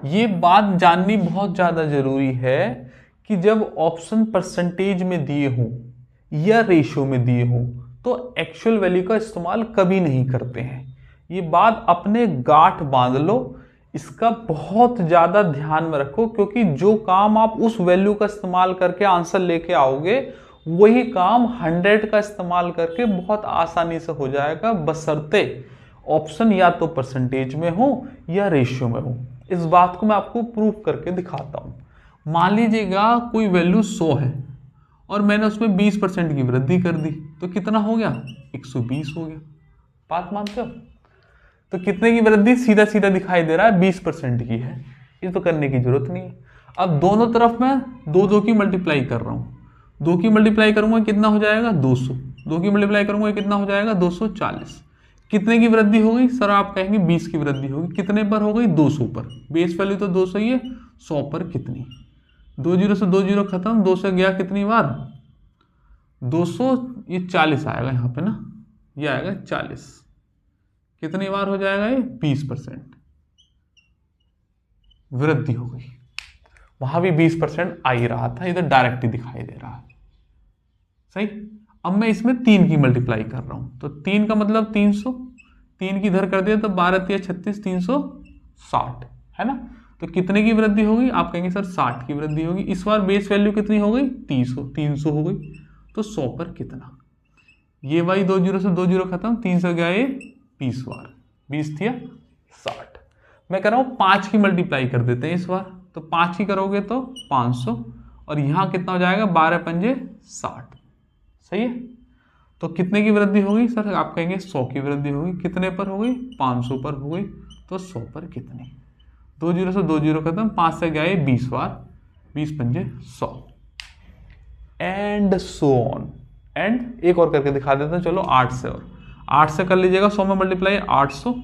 ये बात जाननी बहुत ज़्यादा ज़रूरी है कि जब ऑप्शन परसेंटेज में दिए हों या रेशियो में दिए हों तो एक्चुअल वैल्यू का इस्तेमाल कभी नहीं करते हैं। ये बात अपने गांठ बांध लो, इसका बहुत ज़्यादा ध्यान में रखो, क्योंकि जो काम आप उस वैल्यू का इस्तेमाल करके आंसर लेके आओगे वही काम 100 का इस्तेमाल करके बहुत आसानी से हो जाएगा, बशर्ते ऑप्शन या तो परसेंटेज में हो या रेशियो में हो। इस बात को मैं आपको प्रूफ करके दिखाता हूं। मान लीजिएगा कोई वैल्यू 100 है और मैंने उसमें 20% की वृद्धि कर दी, तो कितना हो गया? 120 हो गया। बात मानते हो? तो कितने की वृद्धि सीधा सीधा दिखाई दे रहा है, 20% की है। ये तो करने की जरूरत नहीं है। अब दोनों तरफ मैं दो दो की मल्टीप्लाई कर रहा हूँ। 2 की मल्टीप्लाई करूंगा कितना हो जाएगा? 200। 2 की मल्टीप्लाई करूंगा कितना हो जाएगा? 240। कितने की वृद्धि हो गई सर? आप कहेंगे 20 की वृद्धि होगी। कितने पर हो गई? 200 पर। बेस वैल्यू तो 200 ही है, 100 पर कितनी? 2 जीरो से 2 जीरो खत्म, 2 से गया कितनी बार? 200। ये 40 आएगा यहाँ पे ना, ये आएगा 40। कितनी बार हो जाएगा ये? 20% वृद्धि हो गई। वहां भी 20% आ ही रहा था, इधर डायरेक्ट ही दिखाई दे रहा है। सही। अब मैं इसमें 3 की मल्टीप्लाई कर रहा हूं, तो 3 का मतलब 300। 3 की इधर कर दिया तो 12 या 36, 360 है ना। तो कितने की वृद्धि होगी? आप कहेंगे सर 60 की वृद्धि होगी। इस बार बेस वैल्यू कितनी हो गई? 300 हो गई। तो 100 पर कितना? ये भाई 2 जीरो से 2 जीरो खत्म, 3 से गया ये 20 बार। 20 थी 60। मैं कह रहा हूं 5 की मल्टीप्लाई कर देते हैं इस बार। तो 5 की करोगे तो 500, और यहां कितना हो जाएगा? 12 पंजे 60। सही है। तो कितने की वृद्धि होगी सर? आप कहेंगे 100 की वृद्धि होगी। कितने पर हो गई? 500 पर हो गई। तो 100 पर कितनी? 2 जीरो से 2 जीरो खत्म, 5 से गए 20 बार, 20 पंजे 100, एंड सो ऑन। एंड एक और करके दिखा देते हैं, चलो 8 से। और 8 से कर लीजिएगा 100 में मल्टीप्लाई, 800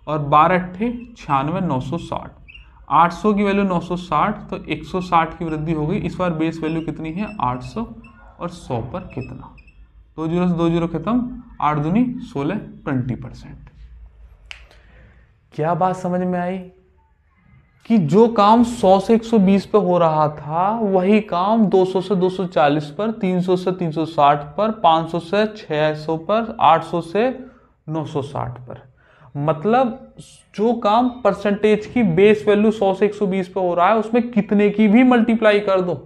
और 12 अट्ठे 96, 960। 800 की वैल्यू 960, तो 160 की वृद्धि हो गई। इस बार बेस वैल्यू कितनी है? 800, और 100 पर कितना? 2 जीरो से 2 जीरो खत्म, 8 दूनी 16, 20%। क्या बात समझ में आई कि जो काम 100 से 120 पे हो रहा था वही काम 200 से 240 पर, 300 से 360 पर, 500 से 600 पर, 800 से 960 पर। मतलब जो काम परसेंटेज की बेस वैल्यू 100 से 120 पे हो रहा है उसमें कितने की भी मल्टीप्लाई कर दो।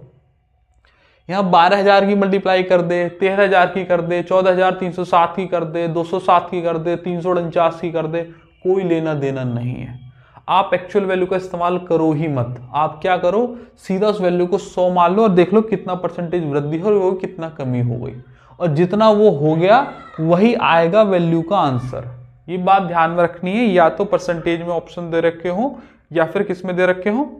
यहां 12,000 की मल्टीप्लाई कर दे, 13,000 की कर दे, 14,307 की कर दे, 207 की कर दे, 349 की कर दे, कोई लेना देना नहीं है। आप एक्चुअल वैल्यू का इस्तेमाल करो ही मत। आप क्या करो, सीधा उस वैल्यू को 100 मान लो और देख लो कितना परसेंटेज वृद्धि हो गई, कितना कमी हो गई, और जितना वो हो गया वही आएगा वैल्यू का आंसर। ये बात ध्यान में रखनी है। या तो परसेंटेज में ऑप्शन दे रखे हो या फिर किस में दे रखे हो?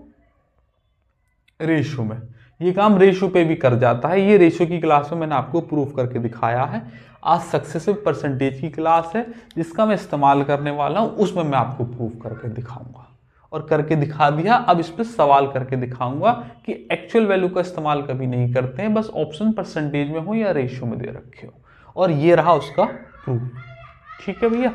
रेशियो में। ये काम रेशियो पे भी कर जाता है। ये रेशियो की क्लास में मैंने आपको प्रूफ करके दिखाया है। आज सक्सेसिव परसेंटेज की क्लास है जिसका मैं इस्तेमाल करने वाला हूं, उसमें मैं आपको प्रूफ करके दिखाऊंगा, और करके दिखा दिया। अब इस पर सवाल करके दिखाऊंगा कि एक्चुअल वैल्यू का इस्तेमाल कभी नहीं करते हैं, बस ऑप्शन परसेंटेज में हो या रेशियो में दे रखे हो, और ये रहा उसका प्रूफ। ठीक है भैया।